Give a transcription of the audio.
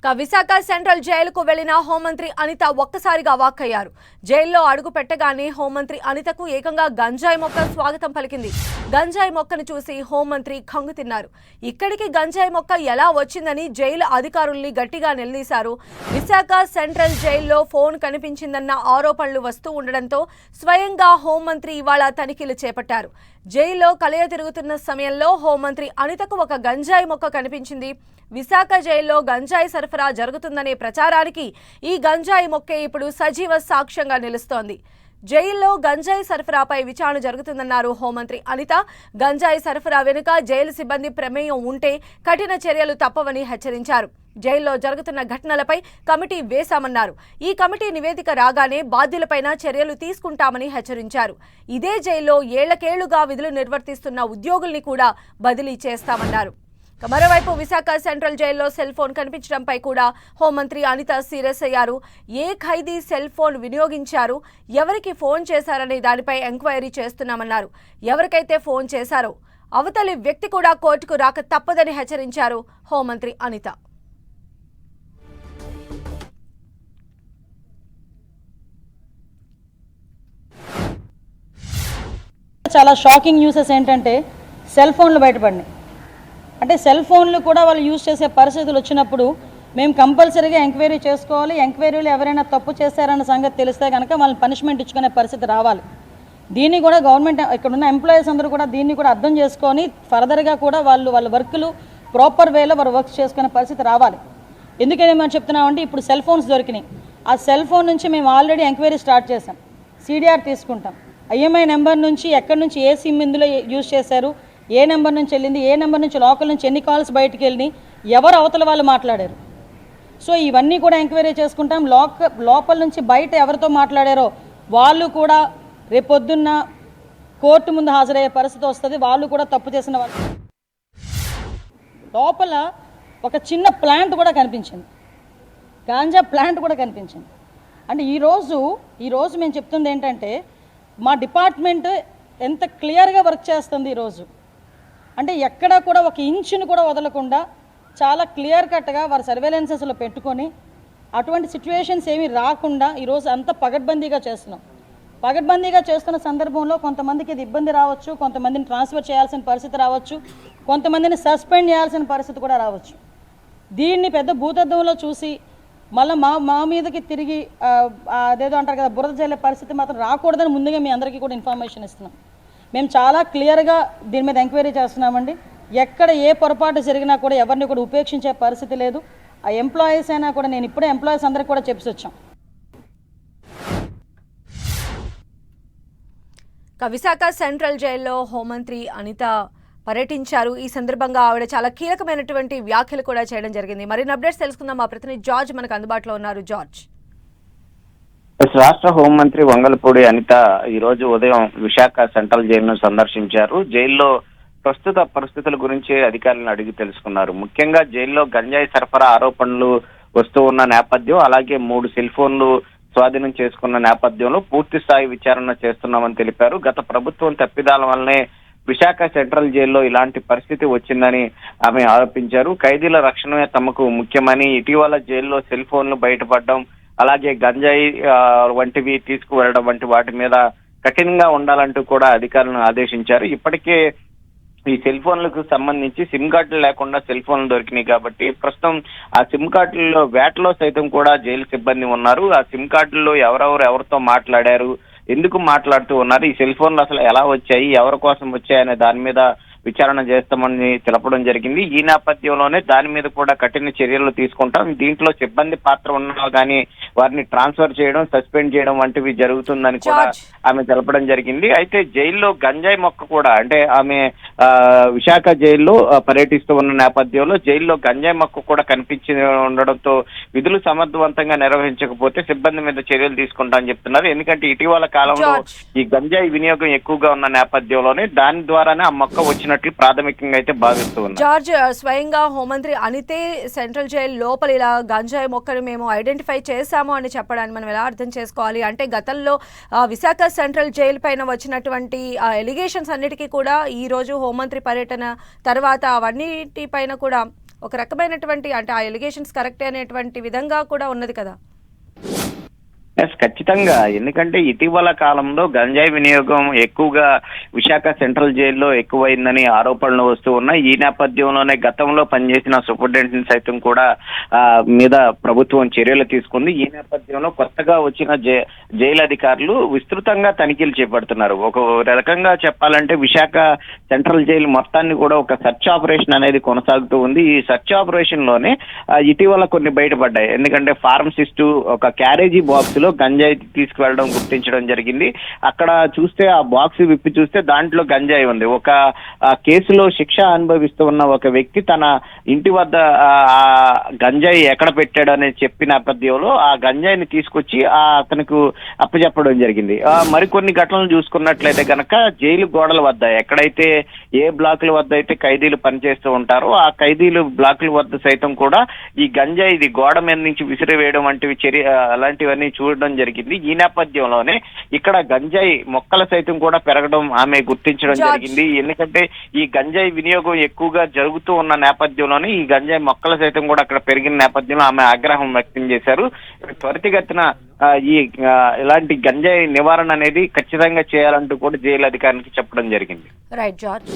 Visakha central జైలుకు వెళ్లిన హోంమంత్రి అనిత ఒక్కసారిగా అవాక్కయ్యారు. జైల్లో అడుగు పెట్టగానే హోంమంత్రి అనితకు ఏకంగా గంజాయి మొక్క స్వాగతం పలికింది. గంజాయి మొక్కను చూసి హోంమంత్రి ఖంగు తిన్నారు. ఇక్కడికి గంజాయి మొక్క ఎలా వచ్చిందని జైలు అధికారుల్ని గట్టిగా నిలదీశారు. విశాఖ సెంట్రల్ జైల్లో ఫోన్ కనిపించిందన్న ఆరోపణలు వస్తూ ఉండడంతో స్వయంగా హోంమంత్రి ఇవాళ తనిఖీలు చేపట్టారు. జైల్లో కలయ తిరుగుతున్న సమయంలో హోంమంత్రి అనితకు ఒక గంజాయి మొక్క కనిపించింది. విశాఖ జైల్లో గంజాయి సరఫరా జరుగుతుందనే ప్రచారానికి ఈ గంజాయి మొక్కే ఇప్పుడు సజీవ సాక్ష్యంగా నిలుస్తోంది. జైల్లో గంజాయి సరఫరాపై విచారణ జరుగుతుందన్నారు హోంమంత్రి అనిత. గంజాయి సరఫరా వెనుక జైలు సిబ్బంది ప్రమేయం ఉంటే కఠిన చర్యలు తప్పవని హెచ్చరించారు. జైల్లో జరుగుతున్న ఘటనలపై కమిటీ వేశామన్నారు. ఈ కమిటీ నివేదిక రాగానే బాధ్యులపైన చర్యలు తీసుకుంటామని హెచ్చరించారు. ఇదే జైల్లో ఏళ్లకేళ్లుగా విధులు నిర్వర్తిస్తున్న ఉద్యోగుల్ని కూడా బదిలీ చేస్తామన్నారు. మరోవైపు విశాఖ సెంట్రల్ జైల్లో సెల్ ఫోన్ కనిపించడంపై కూడా హోంమంత్రి అనిత సీరియస్ అయ్యారు. ఏ ఖైదీ సెల్ ఫోన్ వినియోగించారు, ఎవరికి ఫోన్ చేశారనే దానిపై ఎంక్వైరీ చేస్తున్నామన్నారు. ఎవరికైతే ఫోన్ చేశారో అవతలి వ్యక్తి కూడా కోర్టుకు రాక తప్పదని హెచ్చరించారు హోంమంత్రి అనిత. చాలా షాకింగ్ న్యూసెస్ ఏంటంటే సెల్ ఫోన్లు బయటపడినాయి. అంటే సెల్ ఫోన్లు కూడా వాళ్ళు యూజ్ చేసే పరిస్థితులు వచ్చినప్పుడు మేము కంపల్సరీగా ఎంక్వైరీ చేసుకోవాలి. ఎంక్వైరీలో ఎవరైనా తప్పు చేశారన్న సంగతి తెలిస్తే కనుక వాళ్ళని పనిష్మెంట్ ఇచ్చుకునే పరిస్థితి రావాలి. దీన్ని కూడా గవర్నమెంట్ ఇక్కడ ఉన్న ఎంప్లాయీస్ అందరూ కూడా దీన్ని కూడా అర్థం చేసుకొని ఫర్దర్గా కూడా వాళ్ళ వర్క్లు ప్రాపర్ వేలో వారు వర్క్ చేసుకునే పరిస్థితి రావాలి. ఎందుకని మేము చెప్తున్నామంటే ఇప్పుడు సెల్ ఫోన్స్ దొరికినాయి. ఆ సెల్ ఫోన్ నుంచి మేము ఆల్రెడీ ఎంక్వైరీ స్టార్ట్ చేసాం. సిడిఆర్ తీసుకుంటాం. ఐఎంఐ నెంబర్ నుంచి ఎక్కడి నుంచి ఏ సిమ్ ఇందులో యూజ్ చేశారు, ఏ నెంబర్ నుంచి వెళ్ళింది, ఏ నెంబర్ నుంచి లోకల్ నుంచి ఎన్ని కాల్స్ బయటికి వెళ్ళినాయి, ఎవరు అవతల వాళ్ళు మాట్లాడారు. సో ఇవన్నీ కూడా ఎంక్వైరీ చేసుకుంటాం. లోపల నుంచి బయట ఎవరితో మాట్లాడారో వాళ్ళు కూడా రేపొద్దున్న కోర్టు ముందు హాజరయ్యే పరిస్థితి వస్తుంది. వాళ్ళు కూడా తప్పు చేసిన వాళ్ళు. లోపల ఒక చిన్న ప్లాంట్ కూడా కనిపించింది, గాంజా ప్లాంట్ కూడా కనిపించింది. అంటే ఈరోజు మేము చెప్తుంది ఏంటంటే మా డిపార్ట్మెంట్ ఎంత క్లియర్గా వర్క్ చేస్తుంది ఈరోజు. అంటే ఎక్కడా కూడా ఒక ఇంచును కూడా వదలకుండా చాలా క్లియర్ కట్గా వారి సర్వేలెన్సెస్లో పెట్టుకొని అటువంటి సిచ్యువేషన్స్ ఏమీ రాకుండా ఈరోజు అంతా పగడ్బందీగా చేస్తున్నాం. పగడ్బందీగా చేస్తున్న సందర్భంలో కొంతమందికి ఇది ఇబ్బంది రావచ్చు, కొంతమందిని ట్రాన్స్ఫర్ చేయాల్సిన పరిస్థితి రావచ్చు, కొంతమందిని సస్పెండ్ చేయాల్సిన పరిస్థితి కూడా రావచ్చు. దీన్ని పెద్ద భూతద్దంలో చూసి మళ్ళీ మా మీదకి తిరిగి అదేదో అంటారు కదా బురద జల్లే పరిస్థితి మాత్రం రాకూడదని ముందుగా మీ అందరికీ కూడా ఇన్ఫర్మేషన్ ఇస్తున్నాం. మేము చాలా క్లియర్గా దీని మీద ఎంక్వైరీ చేస్తున్నామండి. ఎక్కడ ఏ పొరపాటు జరిగినా కూడా ఎవరిని కూడా ఉపేక్షించే పరిస్థితి లేదు. ఆ ఎంప్లాయీస్ అయినా కూడా నేను ఇప్పుడే ఎంప్లాయీస్ అందరికీ కూడా చెప్పి వచ్చాం. విశాఖ సెంట్రల్ జైల్లో హోంమంత్రి అనిత పర్యటించారు. ఈ సందర్భంగా ఆవిడ చాలా కీలకమైనటువంటి వ్యాఖ్యలు కూడా చేయడం జరిగింది. మరిన్ని అప్డేట్స్ తెలుసుకుందాం. మా ప్రతినిధి జార్జ్ మనకు అందుబాటులో ఉన్నారు. జార్జ్. రాష్ట్ర హోంమంత్రి వంగలపూడి అనిత ఈ రోజు ఉదయం విశాఖ సెంట్రల్ జైలును సందర్శించారు. జైల్లో ప్రస్తుత పరిస్థితుల గురించి అధికారులను అడిగి తెలుసుకున్నారు. ముఖ్యంగా జైల్లో గంజాయి సరఫరా ఆరోపణలు వస్తూ ఉన్న నేపథ్యం, అలాగే 3 సెల్ ఫోన్లు స్వాధీనం చేసుకున్న నేపథ్యంలో పూర్తి స్థాయి విచారణ చేస్తున్నామని తెలిపారు. గత ప్రభుత్వం తప్పిదాల వల్లనే విశాఖ సెంట్రల్ జైల్లో ఇలాంటి పరిస్థితి వచ్చిందని ఆమె ఆరోపించారు. ఖైదీల రక్షణే తమకు ముఖ్యమని, ఇటీవల జైల్లో సెల్ ఫోన్లు బయటపడడం, అలాగే గంజాయి వంటివి తీసుకువెళ్లడం వంటి వాటి మీద కఠినంగా ఉండాలంటూ కూడా అధికారులను ఆదేశించారు. ఇప్పటికే ఈ సెల్ ఫోన్లకు సంబంధించి సిమ్ కార్డులు లేకుండా సెల్ ఫోన్లు దొరికినాయి కాబట్టి ప్రస్తుతం ఆ సిమ్ కార్డుల్లో వేటలో సైతం కూడా జైలు సిబ్బంది ఉన్నారు. ఆ సిమ్ కార్డుల్లో ఎవరితో మాట్లాడారు, ఎందుకు మాట్లాడుతూ ఉన్నారు, ఈ సెల్ ఫోన్లు అసలు ఎలా వచ్చాయి, ఎవరి కోసం వచ్చాయి అనే దాని మీద విచారణ చేస్తామని తెలపడం జరిగింది. ఈ నేపథ్యంలోనే దాని మీద కూడా కఠిన చర్యలు తీసుకుంటాం. దీంట్లో సిబ్బంది పాత్ర ఉన్నా కానీ వారిని ట్రాన్స్ఫర్ చేయడం, సస్పెండ్ చేయడం వంటివి జరుగుతుందని కూడా ఆమె తెలపడం జరిగింది. అయితే జైల్లో గంజాయి మొక్క కూడా, అంటే ఆమె విశాఖ జైల్లో పర్యటిస్తూ ఉన్న నేపథ్యంలో జైల్లో గంజాయి మొక్క కూడా కనిపించి ఉండడంతో విధులు సమర్థవంతంగా నిర్వహించకపోతే సిబ్బంది మీద చర్యలు తీసుకుంటామని చెప్తున్నారు. ఎందుకంటే ఇటీవల కాలంలో ఈ గంజాయి వినియోగం ఎక్కువగా ఉన్న నేపథ్యంలోనే దాని ద్వారానే ఆ మొక్క వచ్చినట్టు ప్రాథమికంగా అయితే భావిస్తూ ఉన్నారు. జార్జ్, స్వయంగా హోంమంత్రి అనితే సెంట్రల్ జైలు లోపల ఇలా గంజాయి మొక్కను మేము ఐడెంటిఫై చేశాము అని చెప్పడాన్ని మనం ఎలా అర్థం చేసుకోవాలి? అంటే గతంలో విశాఖ సెంట్రల్ జైలు పైన వచ్చినటువంటి ఎలిగేషన్స్ అన్నిటికీ కూడా ఈ రోజు హోంమంత్రి పర్యటన తర్వాత అవన్నిటిపైన కూడా ఒక రకమైనటువంటి అంటే ఆ ఎలిగేషన్స్ కరెక్టే అనేటువంటి విధంగా కూడా ఉన్నది కదా. ఖచ్చితంగా. ఎందుకంటే ఇటీవల కాలంలో గంజాయి వినియోగం ఎక్కువగా విశాఖ సెంట్రల్ జైల్లో ఎక్కువైందని ఆరోపణలు వస్తూ ఉన్నాయి. ఈ నేపథ్యంలోనే గతంలో పనిచేసిన సూపరింటెండెంట్ సైతం కూడా మీద ప్రభుత్వం చర్యలు తీసుకుంది. ఈ నేపథ్యంలో కొత్తగా వచ్చిన జైలు అధికారులు విస్తృతంగా తనిఖీలు చేపడుతున్నారు. ఒక రకంగా చెప్పాలంటే విశాఖ సెంట్రల్ జైలు మొత్తాన్ని కూడా ఒక సెర్చ్ ఆపరేషన్ అనేది కొనసాగుతూ ఉంది. ఈ సెర్చ్ ఆపరేషన్ లోనే ఇటీవల కొన్ని బయటపడ్డాయి. ఎందుకంటే ఫార్మసిస్ట్ ఒక క్యారేజీ బాక్స్ లో గంజాయి తీసుకువెళ్ళడం గుర్తించడం జరిగింది. అక్కడ చూస్తే ఆ బాక్స్ విప్పి చూస్తే దాంట్లో గంజాయి ఉంది. ఒక కేసులో శిక్ష అనుభవిస్తూ ఉన్న ఒక వ్యక్తి తన ఇంటి వద్ద గంజాయి ఎక్కడ పెట్టాడు అనేది చెప్పిన నేపథ్యంలో ఆ గంజాయిని తీసుకొచ్చి అతనికి అప్పచెప్పడం జరిగింది. మరికొన్ని ఘటనలు చూసుకున్నట్లయితే కనుక జైలు గోడల వద్ద ఎక్కడైతే ఏ బ్లాకుల వద్ద అయితే ఖైదీలు పనిచేస్తూ ఉంటారో ఆ ఖైదీలు బ్లాకుల వద్ద సైతం కూడా ఈ గంజాయి ఇది గోడ మీద నుంచి విసిరివేయడం వంటివి అలాంటివన్నీ చూడడం జరిగింది. ఈ నేపథ్యంలోనే ఇక్కడ గంజాయి మొక్కల సైతం కూడా పెరగడం ఆమె గుర్తించడం జరిగింది. ఎందుకంటే ఈ గంజాయి వినియోగం ఎక్కువగా జరుగుతూ ఉన్న నేపథ్యంలోనే ఈ గంజాయి మొక్కల సైతం కూడా అక్కడ పెరిగిన నేపథ్యంలో ఆమె ఆగ్రహం వ్యక్తం చేశారు. త్వరితగతిన ఇలాంటి గంజాయి నివారణ అనేది ఖచ్చితంగా చేయాలంటూ కూడా జైలు అధికారికి చెప్పడం జరిగింది. Right George.